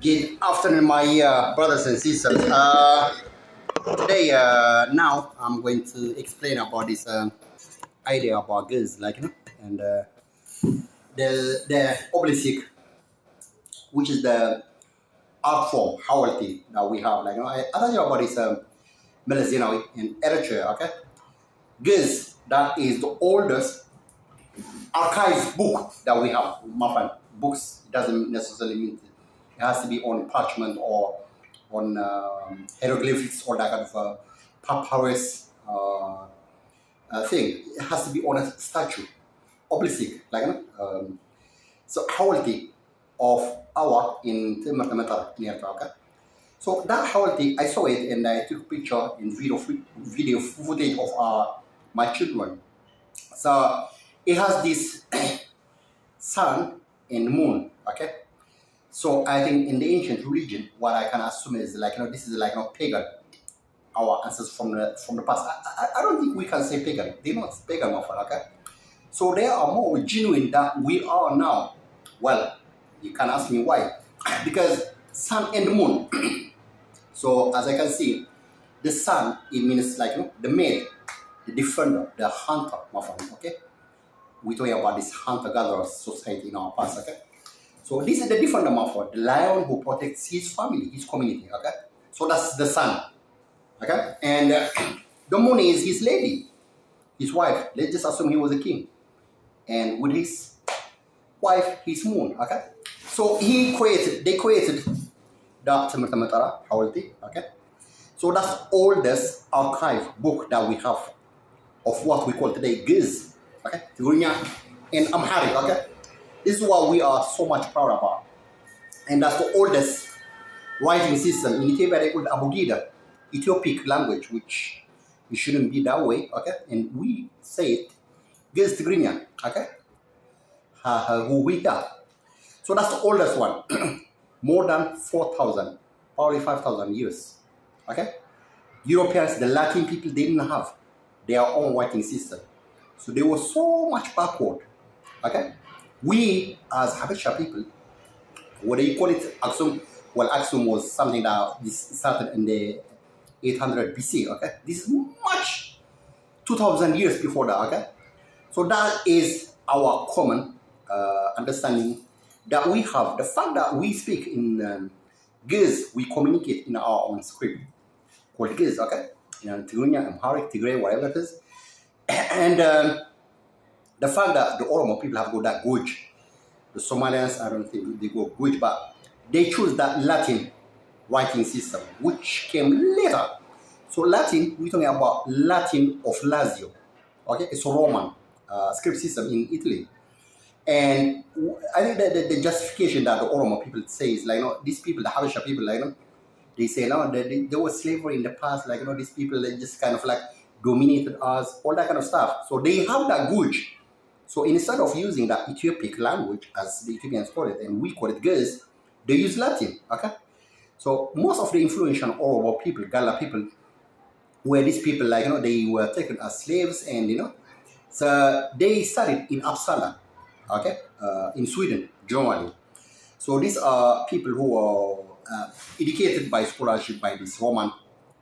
Good afternoon, my brothers and sisters. Today, now I'm going to explain about this idea about girls, and the obelisk, which is the art form, howalty that we have. I told you about this Melazinawi in Eritrea. Okay, girls, that is the oldest archived book that we have. Mafan books doesn't necessarily mean it has to be on parchment or on hieroglyphics or that kind of papyrus thing. It has to be on a statue, obelisk, so hawalti of our in Matamatar near Traka. So that hawalti, I saw it and I took a picture in video footage of my children. So it has this sun and moon, okay? So I think in the ancient religion, what I can assume is this is pagan, our ancestors from the past. I don't think we can say pagan. They're not pagan often, okay? So they are more genuine than we are now. Well, you can ask me why. Because sun and moon. So as I can see, the sun, it means the male, the defender, the hunter, my friend, okay? We're talking about this hunter-gatherer society in our past, okay? So this is the defender, my friend, the lion who protects his family, his community, okay? So that's the sun, okay? And the moon is his lady, his wife. Let's just assume he was a king. And with his wife, his moon, okay? So they created the Matara Hawalti, okay? So that's oldest archive book that we have of what we call today Giz, okay? Tigrinya and Amharic, okay? This is what we are so much proud about. And that's the oldest writing system in Ethiopia. They call it Abugida, Ethiopic language, which it shouldn't be that way, okay? And we say it Giz Tigrinya, okay? Who we have. So that's the oldest one. More than 4,000, probably 5,000 years. Okay? Europeans, the Latin people, they didn't have their own writing system. So they were so much backward. Okay? We, as Habesha people, what they call it, Aksum, well, Aksum was something that started in the 800 BC. Okay? This is much 2,000 years before that. Okay? So that is our common understanding that we have. The fact that we speak in Giz, we communicate in our own script called Giz, okay? Tigrinya, Amharic, Tigray, whatever it is. And the fact that the Oromo people have got that Guj, the Somalians, I don't think they go Guj, but they choose that Latin writing system, which came later. So Latin, we're talking about Latin of Lazio, okay? It's a Roman script system in Italy. And I think that the justification that the Oromo people say is these people, the Habesha people, they say there was slavery in the past, these people they just kind of dominated us, all that kind of stuff. So they have that Guj. So instead of using that Ethiopic language as the Ethiopians call it, and we call it Giz, they use Latin. Okay. So most of the influential Oromo people, Gala people, were these people they were taken as slaves, and so they studied in Uppsala. Okay, in Sweden, generally. So these are people who are educated by scholarship by this Roman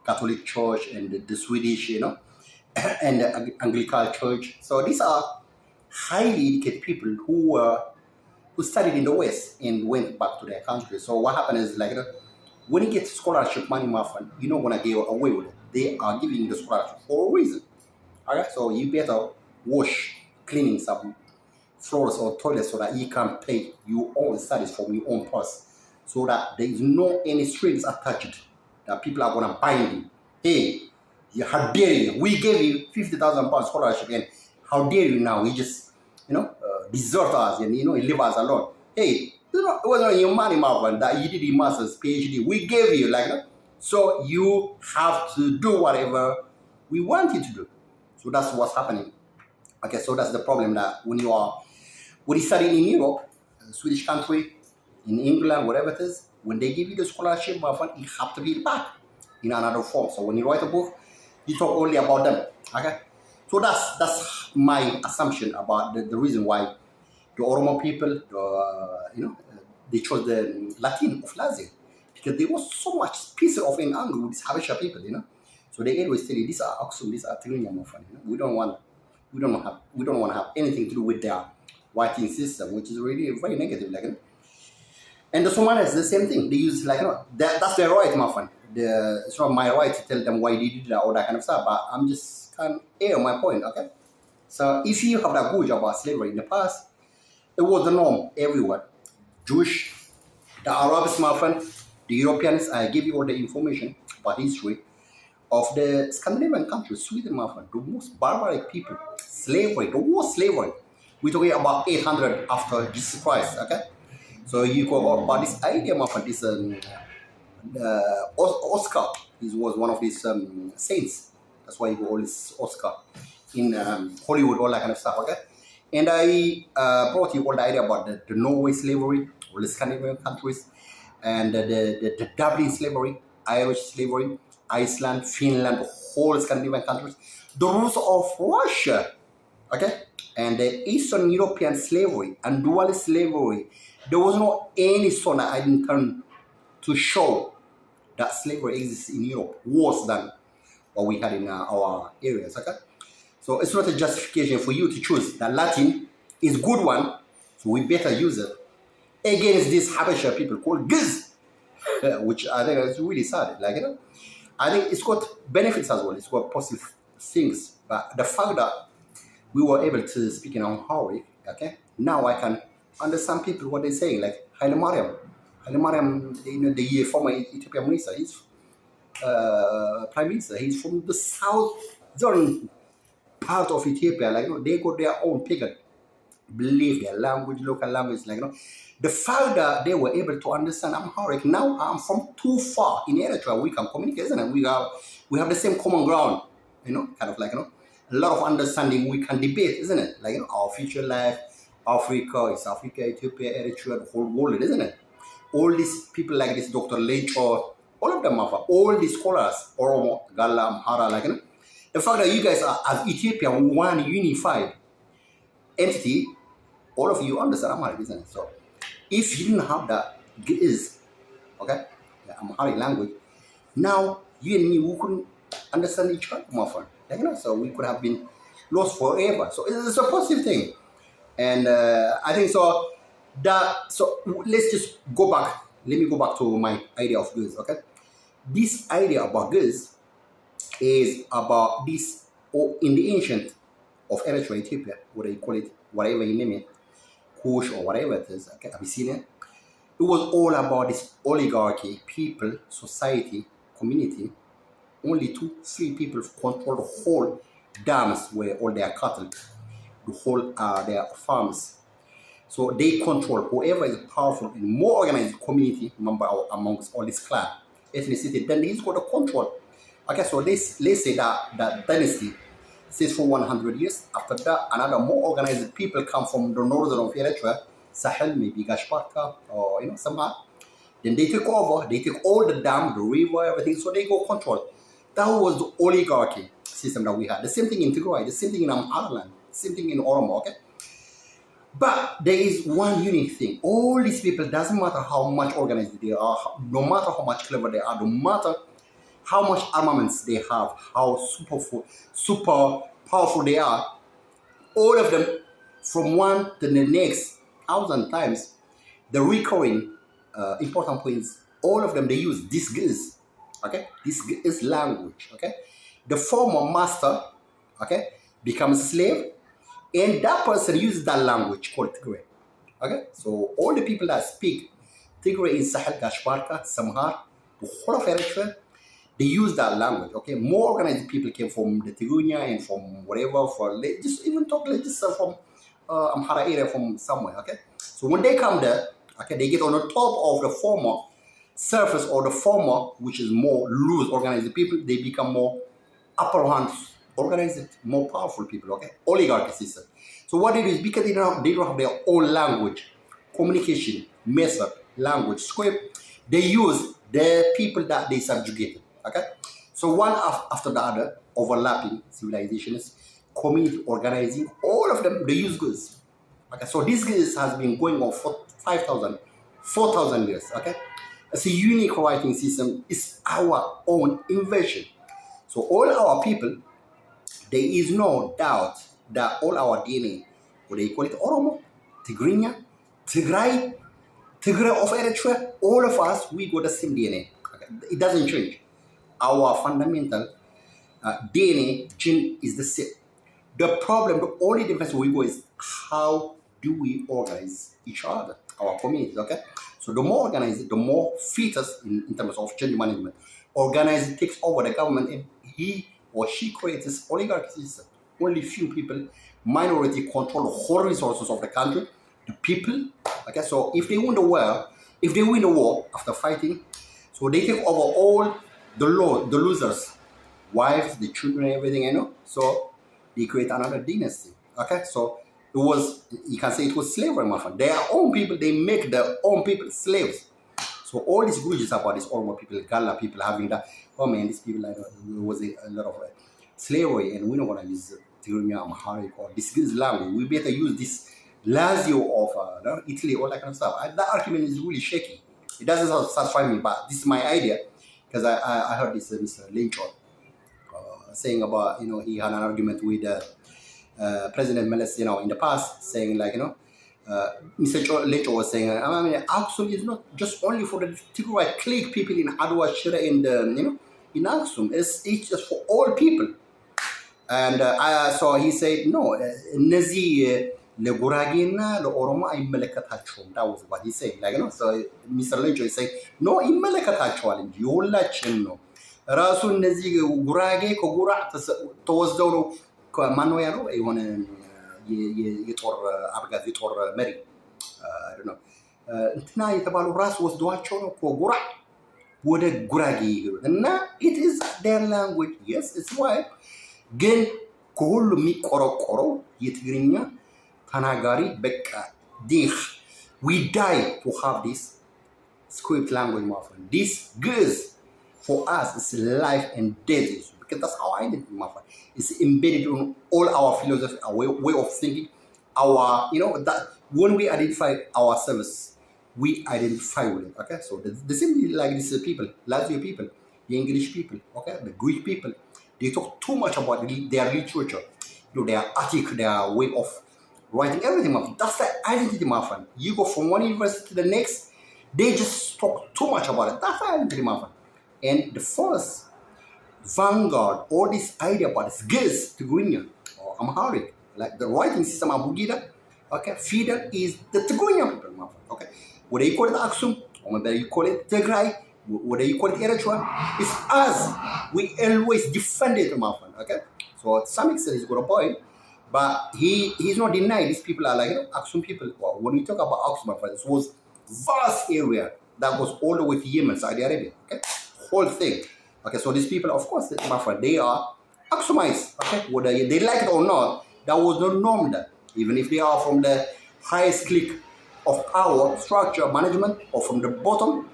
Catholic Church and the Swedish, and the Anglican Church. So these are highly educated people who studied in the West and went back to their country. So what happened is when you get scholarship money, my friend, you're not gonna give away with it. They are giving you the scholarship for a reason. Alright, so you better cleaning some floors or toilets so that you can pay your own studies from your own purse, so that there is no any strings attached that people are gonna bind you. Hey, how dare you? We gave you £50,000 scholarship, and how dare you now? You just desert us and leave us alone. Hey, it wasn't your money, Marvin, that you did your master's, PhD. We gave you so you have to do whatever we want you to do. So that's what's happening. Okay, so that's the problem, that when you study in Europe, a Swedish country, in England, whatever it is, when they give you the scholarship, my friend, you have to be back in another form. So when you write a book, you talk only about them. Okay, so that's my assumption about the reason why the Oromo people, they chose the Latin of Lazio because there was so much peace of in anger with these Habesha people, So they always tell you these are Aksum, these are Tigrinya Mofan, we don't want to have anything to do with their whiting system, which is really very negative, and the Somalis the same thing. They use that's their right, my friend. It's not my right to tell them why they did that or that kind of stuff, but I'm just kind of air my point, okay? So if you have that good about slavery in the past, it was the norm everywhere. Jewish, the Arabs, my friend, the Europeans, I give you all the information about history of the Scandinavian countries, Sweden, my friend, the most barbaric people, slavery, the worst slavery. We're talking about 800 after Jesus Christ, okay? So you go about this idea, my friend, this Oscar, he was one of these saints. That's why you go all this Oscar in Hollywood, all that kind of stuff, okay? And I brought you all the idea about the Norway slavery, all the Scandinavian countries, and the Dublin slavery, Irish slavery, Iceland, Finland, whole Scandinavian countries, the rules of Russia, okay? And the Eastern European slavery and dual slavery. There was not any son that I didn't turn to show that slavery exists in Europe worse than what we had in our areas, okay? So it's not a justification for you to choose that Latin is good one, so we better use it against these Habesha people called Giz, which I think is really sad. I think it's got benefits as well. It's got positive things, but the fact that we were able to speak in Amharic, okay? Now I can understand people what they're saying, like Haile Mariam. Haile Mariam, the former Ethiopian minister, he's prime minister. He's from the southern part of Ethiopia. They got their own pagan belief, their language, local language. The fact that they were able to understand Amharic. Now I'm from too far in Eritrea. We can communicate, isn't it? We have the same common ground. A lot of understanding. We can debate, isn't it? Our future life, Africa, East Africa, Ethiopia, Eritrea, the whole world, isn't it? All these people like this, Dr. Lenchor, all of them are all these scholars, Oromo, Gala, Amhara, the fact that you guys are, as Ethiopia, one unified entity, all of you understand Amharic, isn't it? So if you didn't have that Giz, okay, the Amharic language, now you and me, we couldn't understand each other, my friend. So we could have been lost forever. So it's a positive thing. And I think so let's just go back. Let me go back to my idea of Giz, okay? This idea about Giz is about this, or in the ancient of Eritrea, Ethiopia, what you call it, whatever you name it, Kush or whatever it is, okay, Abyssinia. It was all about this oligarchy, people, society, community. Only 2-3 people control the whole dams where all their cattle, the whole their farms. So they control whoever is powerful in more organized community member amongst all this clan, ethnicity, then he's got the control. Okay, so let's say that dynasty stays for 100 years. After that, another more organized people come from the northern of Eritrea, Sahel, maybe Gashparka, or somehow. Then they take over, they take all the dam, the river, everything, so they go control. That was the oligarchy system that we had. The same thing in Tigray, the same thing in Amhara, the same thing in Oromo, okay? But there is one unique thing. All these people, doesn't matter how much organized they are, no matter how much clever they are, no matter how much armaments they have, how super powerful they are, all of them, from one to the next 1,000 times, the recurring important points, all of them, they use this Giz, okay? This is language, okay? The former master, okay, becomes slave, and that person uses that language called Tigray, okay? So all the people that speak Tigray in Sahel, Gashparka, Samhar, the whole of Eritrea, they use that language, okay? More organized people came from the Tigrinya and from whatever, just even talk like this from Amhara area from somewhere, okay? So when they come there, okay, they get on the top of the former surface or the former, which is more loose organized people, they become more upper hands, organized, more powerful people, okay? Oligarchy system. So what they do is, because they don't have their own language, communication, method, language, script, they use the people that they subjugated, okay? So one after the other, overlapping civilizations, community organizing, all of them, they use Giz. Okay, so this Giz has been going on for 5,000, 4,000 years. Okay, it's a unique writing system. It's our own invention. So all our people, there is no doubt that all our DNA, what they call it, Oromo, Tigrinya, Tigray, Tigray of Eritrea, all of us, we got the same DNA. Okay? It doesn't change. Our fundamental DNA gene is the same. The problem, the only difference we go is how do we organize each other, our communities, okay? So the more organized, the more fetus in terms of change management. Organized takes over the government and he or she creates this oligarchy system. Only few people, minority control the whole resources of the country, the people, okay? So if they win the war, if they win the war after fighting, so they take over all the losers, wives, the children, everything, So they create another dynasty. Okay, so it was, you can say it was slavery, my friend. Their own people, they make their own people slaves. So all these grudges about these Oromo people, Gala people having that, oh man, these people, like, there was a lot of slavery, and we're not going to use Tigrinya, Amharic, or this language. We better use this Lazio of Italy, all that kind of stuff. That argument is really shaky. It doesn't satisfy me, but this is my idea, because I heard this Mr. Lynchon saying about, he had an argument with President Meles, in the past, saying like, Mr. Lecho was saying, I mean, Aksum is not just only for the Tigray clique people in Adwa, Shira, and in Aksum. It's just for all people. And so he said, no, Nazi ለጉራጌና ለኦሮሞ አይመለከታቸውም. That was what he said. Like, so Mr. Lecho is saying, no, ይመለከታቸዋል እንጂ የሁላችን ነው። ራሱ እነዚህ ጉራጌ ከጉራ ተወስደው ነው ማነው ያለው የሆነ የጦር አብጋዝ የጦር መሪ ነው እንትና የተባሉ ራሱ ወስደዋቸው ነው ከጉራ ወደ ጉራጌ እና it is their language. Yes, it's why ግን ከሁሉ የሚቆረቆረው የትግርኛ ተናጋሪ በቃ ዲህ we die to have this script language, my friend. This gives for us it's life and death, because that's our identity, my friend. It's embedded in all our philosophy, our way of thinking, our, that when we identify ourselves, we identify with it, okay? So the same like these people, Lazio people, the English people, okay, the Greek people, they talk too much about their literature, their Attic, their way of writing, everything, my friend. That's the identity, my friend. You go from one university to the next, they just talk too much about it. That's the identity, my friend. And the first vanguard, all this idea about this Giz, Tigrinya, or Amharic, like the writing system of Bugida, okay, Fidel is the Tigrinya people, my friend, okay? Whether you call it Aksum, or whether you call it Tigray, whether you call it Eritrea, it's us. We always defend it, my friend, okay? So to some extent, he's got a point, but he's not denying these people are like, Aksum people. Well, when we talk about Aksum, my friend, it was vast area that goes all the way to Yemen, Saudi Arabia, okay? Whole thing. Okay, so these people, of course, my friend, they are Aksumites, okay? Whether they like it or not, that was the norm there. Even if they are from the highest clique of power, structure, management, or from the bottom,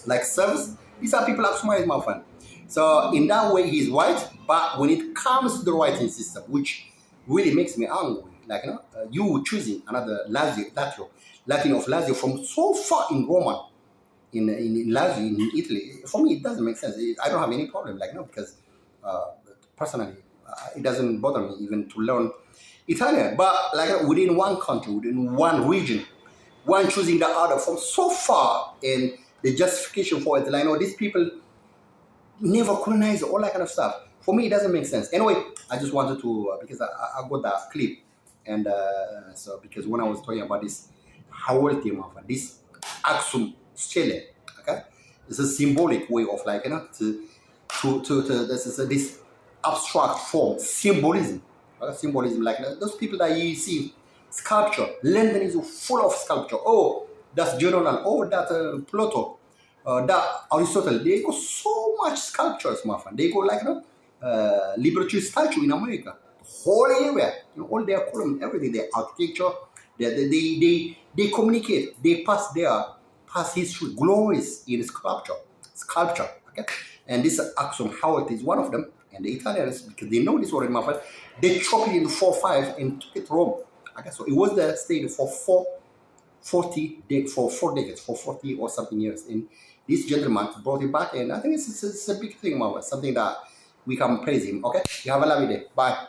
like service, these are people Aksumites, my friend. So in that way, he's white, but when it comes to the writing system, which really makes me angry, like, you choosing another Latin of Lazio from so far in Roma, in Lazio, in Italy, for me, it doesn't make sense. I don't have any problem, like, because personally, it doesn't bother me even to learn Italian. But like within one country, within one region, one choosing the other from so far, and the justification for it, like, these people never colonize, all that kind of stuff. For me, it doesn't make sense. Anyway, I just wanted to, because I got that clip, and so because when I was talking about this Hawalti, this Aksum Stele, okay, it's a symbolic way of like, this abstract form, symbolism, symbolism, like those people that you see, sculpture. London is full of sculpture. Oh, that's General. Oh, that Plato. That Aristotle. They go so much sculptures, my friend. They go like, Liberty statue in America, whole area, all their column, everything, their architecture, they communicate, they pass history, glories in sculpture, okay? And this Aksum Howard is one of them, and the Italians, because they know this already, my friend, they chop it into 4-5 and took it Rome, okay? So it was there stayed for for 4 decades, for 40 or something years. And this gentleman brought it back, and I think it's a big thing, Mama. Something that we can praise him. Okay, you have a lovely day. Bye.